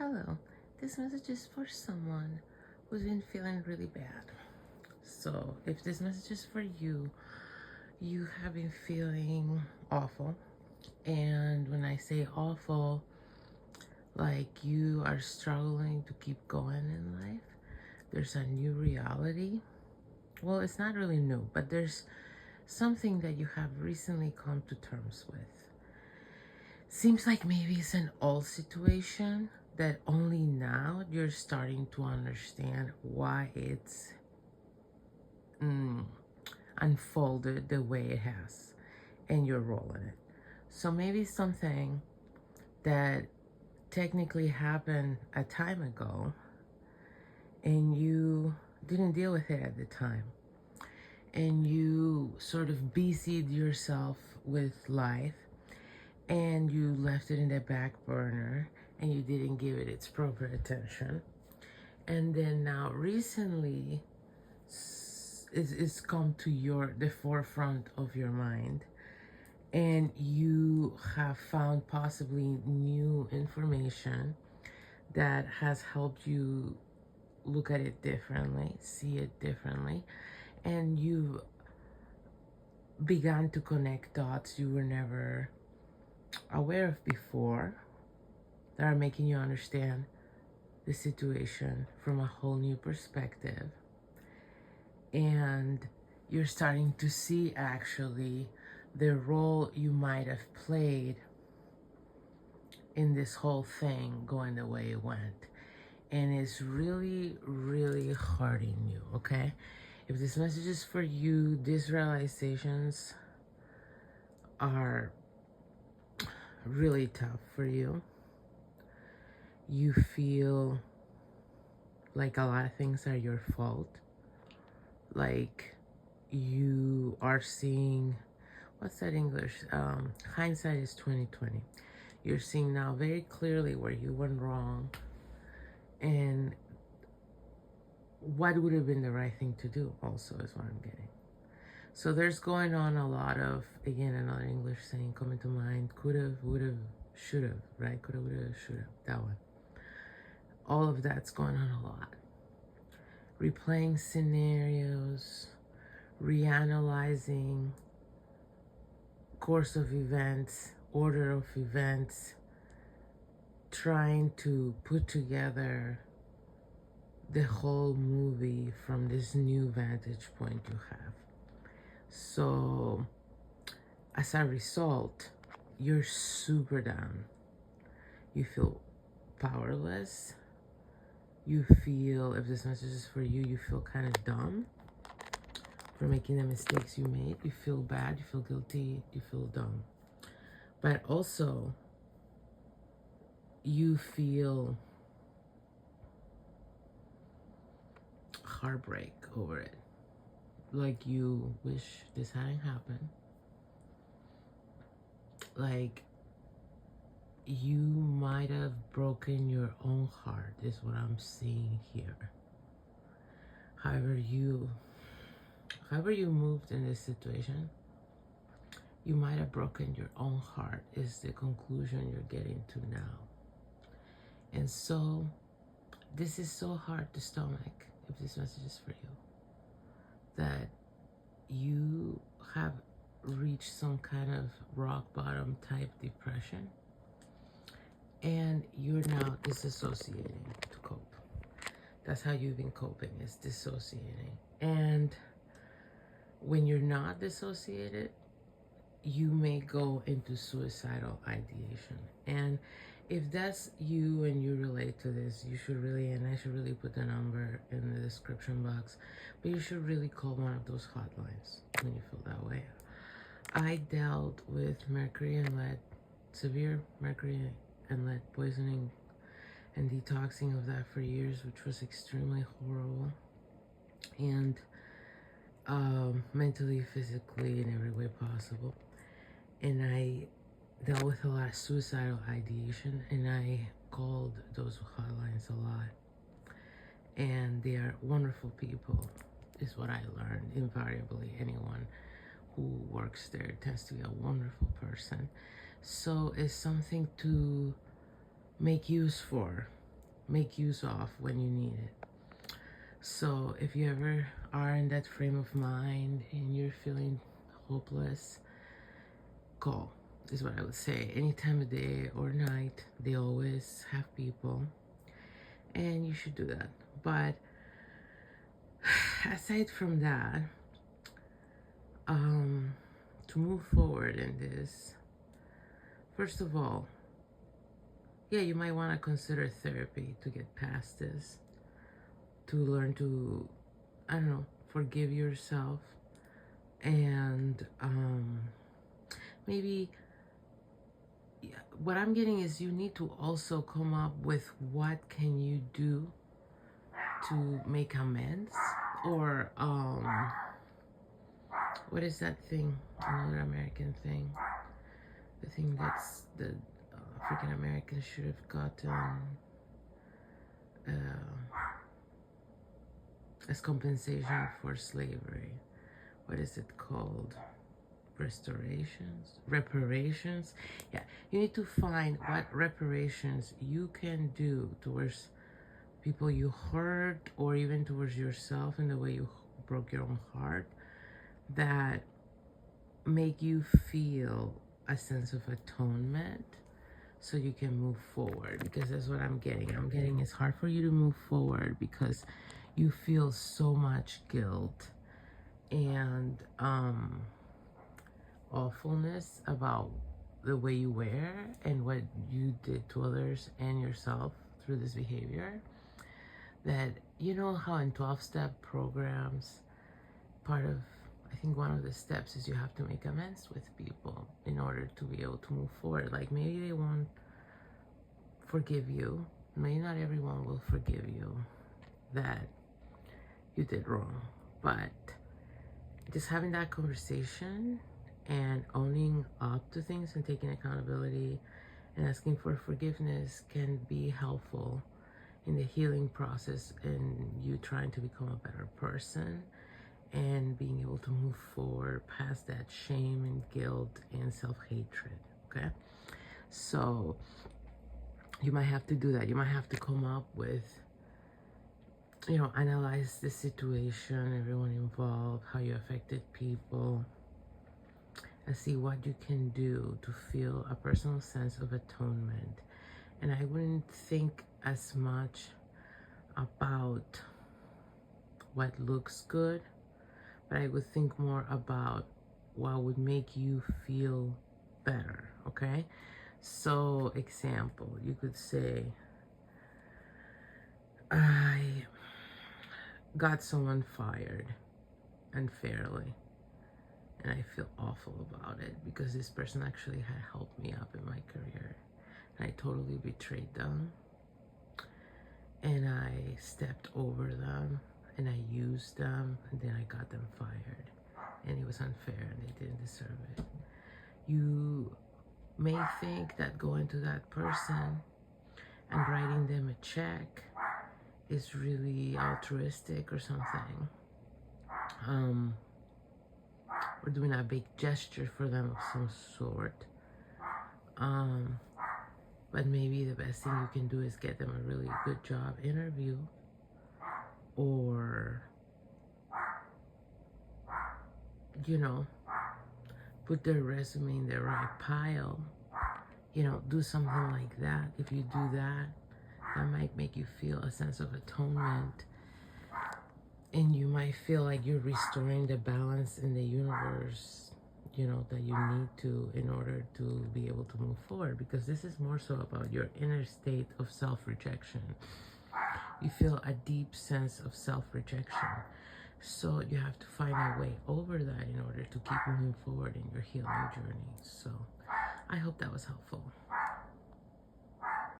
Hello, this message is for someone who's been feeling really bad. So, if this message is for you, you have been feeling awful. And when I say awful, like you are struggling to keep going in life, there's a new reality. Well, it's not really new, but there's something that you have recently come to terms with. Seems like maybe it's an old situation that only now you're starting to understand why it's unfolded the way it has and your role in it. So maybe something that technically happened a time ago and you didn't deal with it at the time, and you sort of busied yourself with life and you left it in the back burner and you didn't give it its proper attention. And then now recently it's come to the forefront of your mind, and you have found possibly new information that has helped you look at it differently, see it differently, and you've begun to connect dots you were never aware of before that are making you understand the situation from a whole new perspective. And you're starting to see actually the role you might have played in this whole thing going the way it went. And it's really, really hurting you, okay? If this message is for you, these realizations are really tough for you. You feel like a lot of things are your fault. Like you are seeing, what's that English? Hindsight is 20/20. You're seeing now very clearly where you went wrong and what would have been the right thing to do also is what I'm getting. So there's going on a lot of, again, another English saying coming to mind, could've, would've, should've, right? Coulda, woulda, shoulda, that one. All of that's going on a lot. Replaying scenarios, reanalyzing course of events, order of events, trying to put together the whole movie from this new vantage point you have. So as a result, you're super down. You feel powerless. You feel, if this message is for you, you feel kind of dumb for making the mistakes you made. You feel bad, you feel guilty, you feel dumb. But also, you feel heartbreak over it. Like you wish this hadn't happened. Like you might have broken your own heart, is what I'm seeing here. However you moved in this situation, you might have broken your own heart, is the conclusion you're getting to now. And so this is so hard to stomach, if this message is for you, that you have reached some kind of rock bottom type depression and you're now disassociating to cope. That's how you've been coping, is dissociating. And when you're not dissociated, you may go into suicidal ideation. And if that's you and you relate to this, you should really, and I should really put the number in the description box, but you should really call one of those hotlines when you feel that way. I dealt with mercury and lead, severe mercury and lead poisoning and detoxing of that for years, which was extremely horrible. And mentally, physically, in every way possible. And I dealt with a lot of suicidal ideation, and I called those hotlines a lot. And they are wonderful people, is what I learned. Invariably, anyone who works there tends to be a wonderful person. So it's something to make use for make use of when you need it. So if you ever are in that frame of mind and you're feeling hopeless, call is what I would say. Any time of day or night, they always have people, and you should do that. But aside from that, to move forward in this, first of all, yeah, you might want to consider therapy to get past this, to learn to, I don't know, forgive yourself, and maybe what I'm getting is you need to also come up with what can you do to make amends, or what is that thing, another American thing, the thing that's the African Americans should have gotten as compensation for slavery. What is it called? Reparations. Yeah, you need to find what reparations you can do towards people you hurt, or even towards yourself in the way you broke your own heart, that make you feel a sense of atonement so you can move forward. Because that's what I'm getting it's hard for you to move forward because you feel so much guilt and awfulness about the way you wear and what you did to others and yourself through this behavior. That, you know how in 12-step programs, part of, I think one of the steps is you have to make amends with people in order to be able to move forward. Like, maybe they won't forgive you. Maybe not everyone will forgive you that you did wrong. But just having that conversation and owning up to things and taking accountability and asking for forgiveness can be helpful in the healing process and you trying to become a better person and being able to move forward past that shame and guilt and self-hatred. Okay, so you might have to do that. You might have to come up with, you know, analyze the situation, everyone involved, how you affected people, and see what you can do to feel a personal sense of atonement. And I wouldn't think as much about what looks good, but I would think more about what would make you feel better. Okay, so example, you could say, I got someone fired unfairly and I feel awful about it because this person actually had helped me up in my career. And I totally betrayed them, and I stepped over them, and I used them, and then I got them fired, and it was unfair and they didn't deserve it. You may think that going to that person and writing them a check is really altruistic or something, or doing a big gesture for them of some sort, but maybe the best thing you can do is get them a really good job interview, or, you know, put their resume in the right pile, you know, do something like that. If you do that, that might make you feel a sense of atonement, and you might feel like you're restoring the balance in the universe, you know, that you need to in order to be able to move forward, because this is more so about your inner state of self-rejection. You feel a deep sense of self-rejection, so you have to find a way over that in order to keep moving forward in your healing journey. So I hope that was helpful.